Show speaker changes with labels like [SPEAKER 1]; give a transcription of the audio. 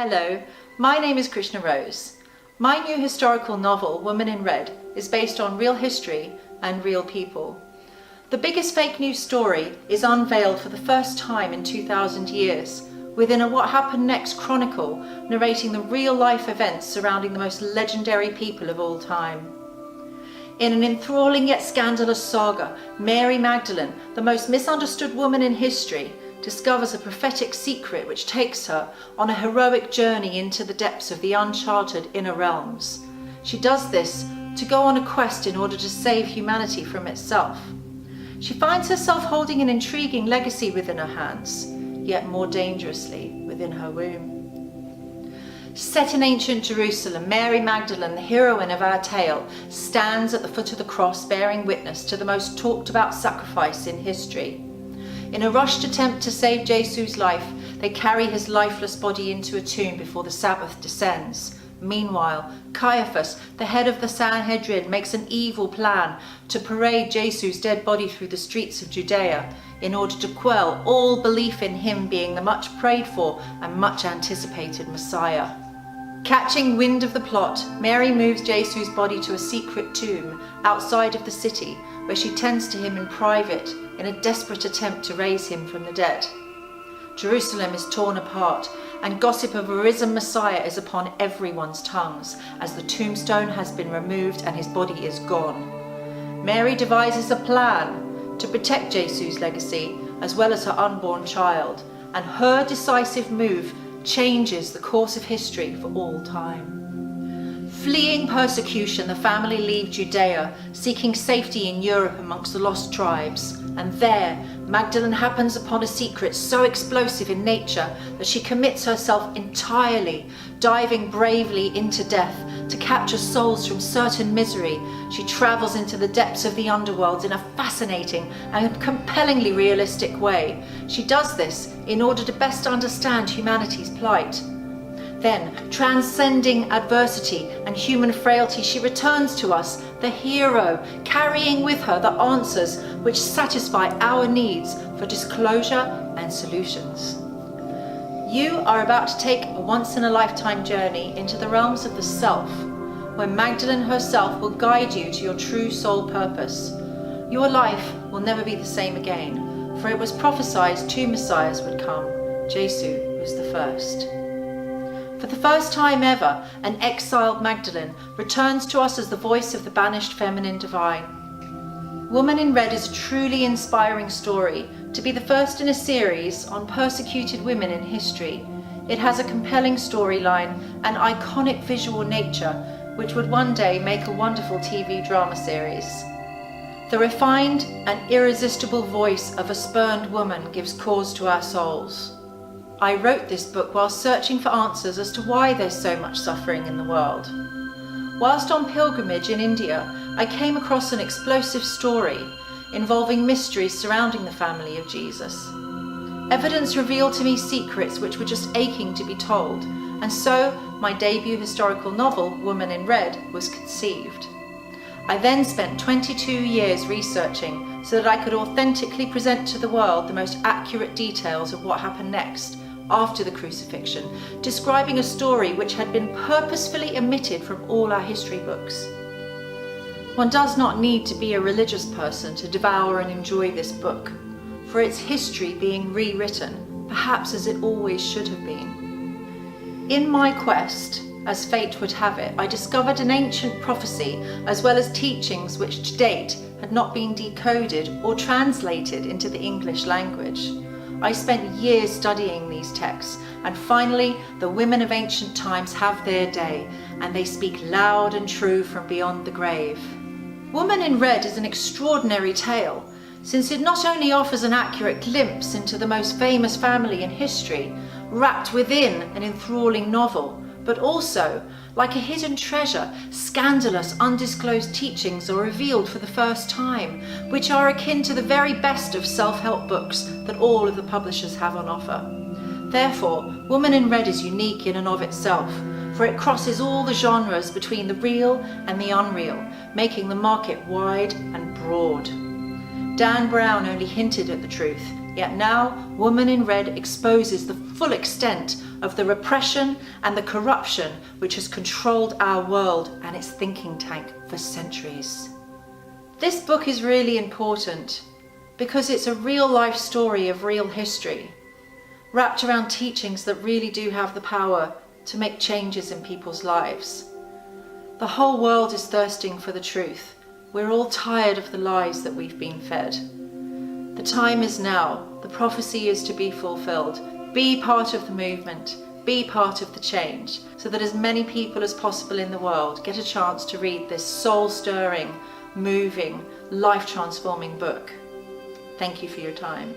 [SPEAKER 1] Hello, my name is Krishna Rose. My new historical novel, Woman in Red, is based on real history and real people. The biggest fake news story is unveiled for the first time in 2,000 years, within a What Happened Next chronicle narrating the real-life events surrounding the most legendary people of all time. In an enthralling yet scandalous saga, Mary Magdalene, the most misunderstood woman in history, discovers a prophetic secret which takes her on a heroic journey into the depths of the uncharted inner realms. She does this to go on a quest in order to save humanity from itself. She finds herself holding an intriguing legacy within her hands, yet more dangerously within her womb. Set in ancient Jerusalem, Mary Magdalene, the heroine of our tale, stands at the foot of the cross bearing witness to the most talked about sacrifice in history. In a rushed attempt to save Jesus' life, they carry his lifeless body into a tomb before the Sabbath descends. Meanwhile, Caiaphas, the head of the Sanhedrin, makes an evil plan to parade Jesus' dead body through the streets of Judea in order to quell all belief in him being the much prayed for and much anticipated Messiah. Catching wind of the plot, Mary moves Jesus' body to a secret tomb outside of the city, where she tends to him in private in a desperate attempt to raise him from the dead. Jerusalem is torn apart, and gossip of a risen Messiah is upon everyone's tongues, as the tombstone has been removed and his body is gone. Mary devises a plan to protect Jesus' legacy, as well as her unborn child, and her decisive move changes the course of history for all time. Fleeing persecution, the family leave Judea, seeking safety in Europe amongst the lost tribes. And there, Magdalene happens upon a secret so explosive in nature that she commits herself entirely, diving bravely into death to capture souls from certain misery. She travels into the depths of the underworld in a fascinating and compellingly realistic way. She does this in order to best understand humanity's plight. Then, transcending adversity and human frailty, she returns to us, the hero, carrying with her the answers which satisfy our needs for disclosure and solutions. You are about to take a once-in-a-lifetime journey into the realms of the self, where Magdalene herself will guide you to your true soul purpose. Your life will never be the same again, for it was prophesied two messiahs would come. Jesus was the first. For the first time ever, an exiled Magdalene returns to us as the voice of the banished feminine divine. Woman in Red is a truly inspiring story, to be the first in a series on persecuted women in history. It has a compelling storyline and iconic visual nature, which would one day make a wonderful TV drama series. The refined and irresistible voice of a spurned woman gives cause to our souls. I wrote this book while searching for answers as to why there's so much suffering in the world. Whilst on pilgrimage in India, I came across an explosive story involving mysteries surrounding the family of Jesus. Evidence revealed to me secrets which were just aching to be told, and so my debut historical novel, Woman in Red, was conceived. I then spent 22 years researching so that I could authentically present to the world the most accurate details of what happened next, after the crucifixion, describing a story which had been purposefully omitted from all our history books. One does not need to be a religious person to devour and enjoy this book, for its history being rewritten, perhaps as it always should have been. In my quest, as fate would have it, I discovered an ancient prophecy as well as teachings which to date had not been decoded or translated into the English language. I spent years studying these texts, and finally the women of ancient times have their day, and they speak loud and true from beyond the grave. Woman in Red is an extraordinary tale, since it not only offers an accurate glimpse into the most famous family in history, wrapped within an enthralling novel, but also, like a hidden treasure, scandalous, undisclosed teachings are revealed for the first time, which are akin to the very best of self-help books that all of the publishers have on offer. Therefore, Woman in Red is unique in and of itself, for it crosses all the genres between the real and the unreal, making the market wide and broad. Dan Brown only hinted at the truth, Yet now, Woman in Red exposes the full extent of the repression and the corruption which has controlled our world and its thinking tank for centuries. This book is really important because it's a real life story of real history, wrapped around teachings that really do have the power to make changes in people's lives. The whole world is thirsting for the truth. We're all tired of the lies that we've been fed. The time is now. The prophecy is to be fulfilled. Be part of the movement. Be part of the change, so that as many people as possible in the world get a chance to read this soul-stirring, moving, life-transforming book. Thank you for your time.